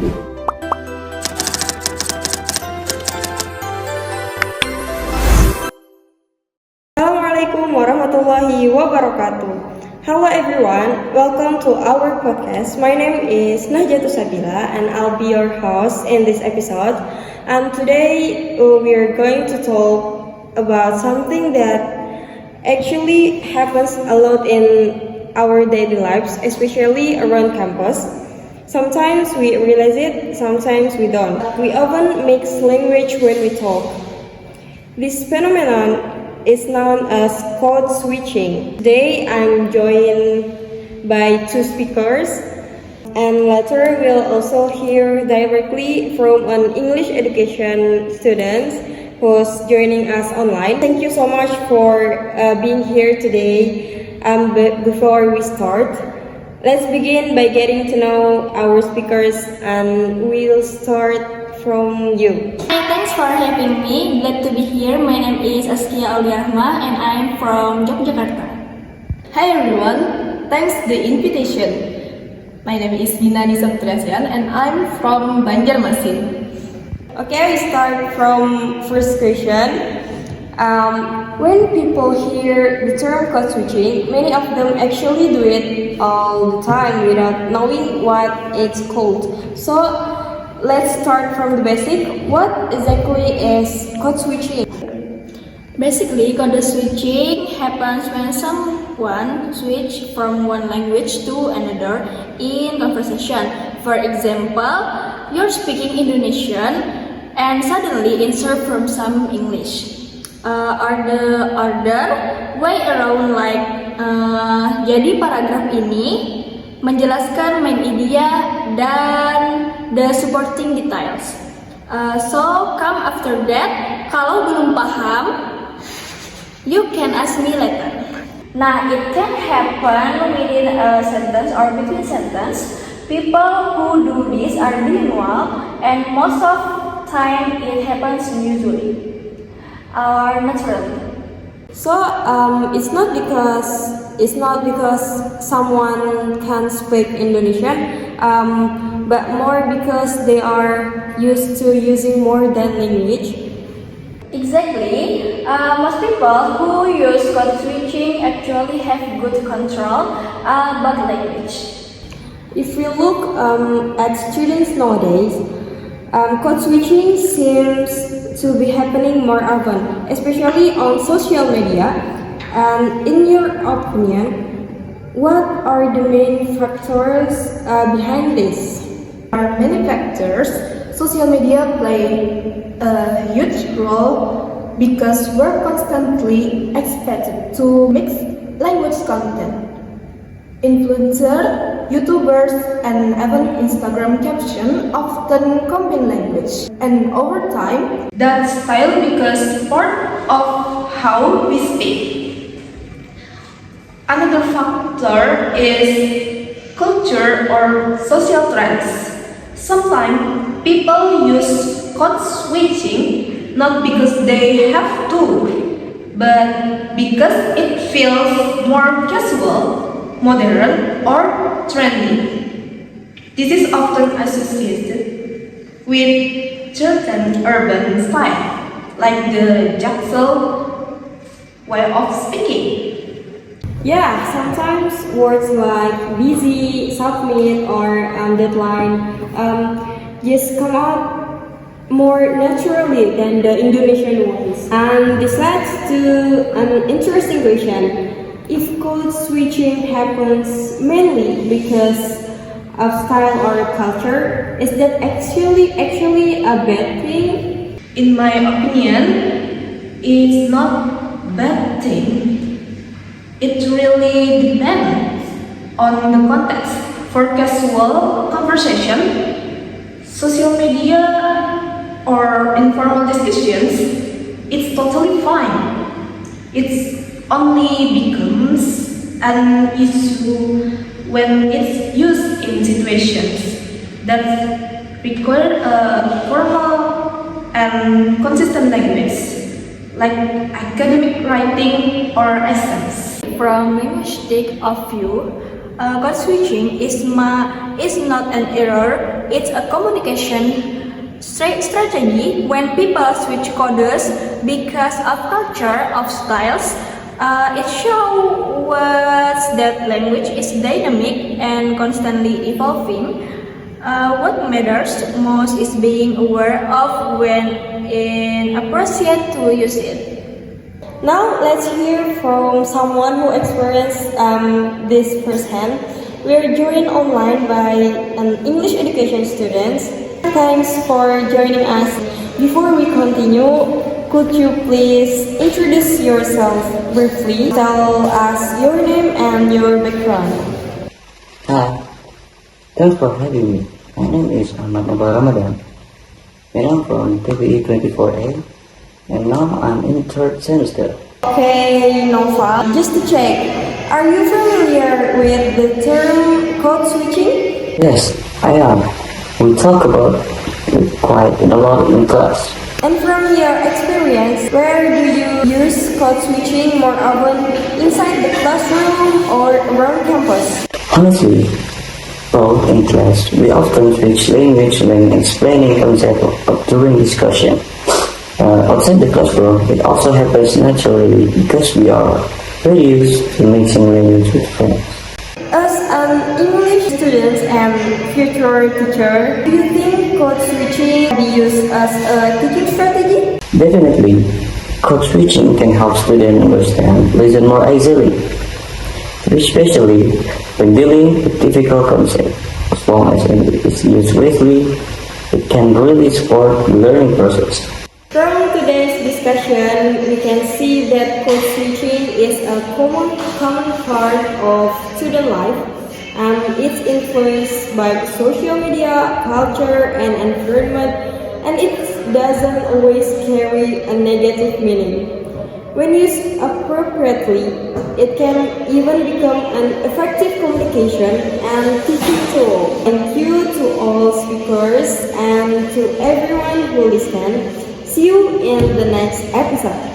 Assalamualaikum warahmatullahi wabarakatuh. Hello everyone, welcome to our podcast. My name is Najatu Sabila and I'll be your host in this episode. And today we are going to talk about something that actually happens a lot in our daily lives, especially around campus. Sometimes we realize it, sometimes we don't. We often mix language when we talk. This phenomenon is known as code switching. Today I'm joined by two speakers, and later we'll also hear directly from an English education student who's joining us online. Thank you so much for being here today. Before we start, let's begin by getting to know our speakers, and we'll start from you. Hi, thanks for having me. Glad to be here. My name is Askia Auliarma and I'm from Yogyakarta. Hi everyone, thanks the invitation. My name is Dina Nisaptrasian and I'm from Banjarmasin. Okay, we start from first question. When people hear the term code switching, many of them actually do it all the time without knowing what it's called. So let's start from the basic. What exactly is code switching? Basically, code switching happens when someone switch from one language to another in conversation. For example, you're speaking Indonesian and suddenly insert from some English. Or the other way around, like jadi paragraf ini menjelaskan main idea dan the supporting details. So come after that, kalau belum paham, you can ask me later. Nah, it can happen within a sentence or between sentence. People who do this are bilingual, and most of time it happens usually or naturally. So it's not because someone can speak Indonesian, but more because they are used to using more than language. Exactly. Most people who use code switching actually have good control about language. If we look at students nowadays, code switching seems to be happening more often, especially on social media. And in your opinion, what are the main factors behind this? There are many factors. Social media play a huge role because we're constantly expected to mix language content. Influencers, YouTubers, and even Instagram caption often combine language. And over time, that style becomes part of how we speak. Another factor is culture or social trends. Sometimes people use code switching not because they have to, but because it feels more casual, modern, or trendy. This is often associated with certain urban style, like the Jaksel way of speaking. Yeah, sometimes words like busy, submit, or deadline just come out more naturally than the Indonesian ones. And this leads to an interesting question. If code switching happens mainly because of style or culture, is that actually a bad thing? In my opinion, it's not a bad thing. It really depends on the context. For casual conversation, social media, or informal discussions, it's totally fine. It's only becomes an issue when it's used in situations that require a formal and consistent language, like academic writing or essays. From linguistic of view, Code switching is not an error, it's a communication strategy. When people switch codes because of culture, of styles, it shows that language is dynamic and constantly evolving. What matters most is being aware of when inappropriate to use it. Now let's hear from someone who experienced this firsthand. We are joined online by an English education student. Thanks for joining us. Before we continue, could you please introduce yourself briefly? Tell us your name and your background. Hi, thanks for having me. My name is Ahmad Nabal Ramadan, and I'm from TPE 24A, and now I'm in third semester. Okay, Nova, just to check, are you familiar with the term code switching? Yes, I am. We talk about it quite a lot in class. And from your experience, where do you use code switching more often, inside the classroom or around campus? Honestly, both in class, we often switch language when explaining concepts during discussion. Outside the classroom, it also happens naturally because we are very used to mixing language with friends. As an English student and future teacher, do you think code switching can be used as a teaching strategy? Definitely, code switching can help students understand listen more easily, especially when dealing with difficult concepts. As long as it is used wisely, it can really support the learning process. From today's discussion, we can see that code switching is a common part of student life, and it's influenced by social media, culture, and environment, and it doesn't always carry a negative meaning. When used appropriately, it can even become an effective communication and teaching tool. Thank you to all speakers and to everyone who listened. See you in the next episode.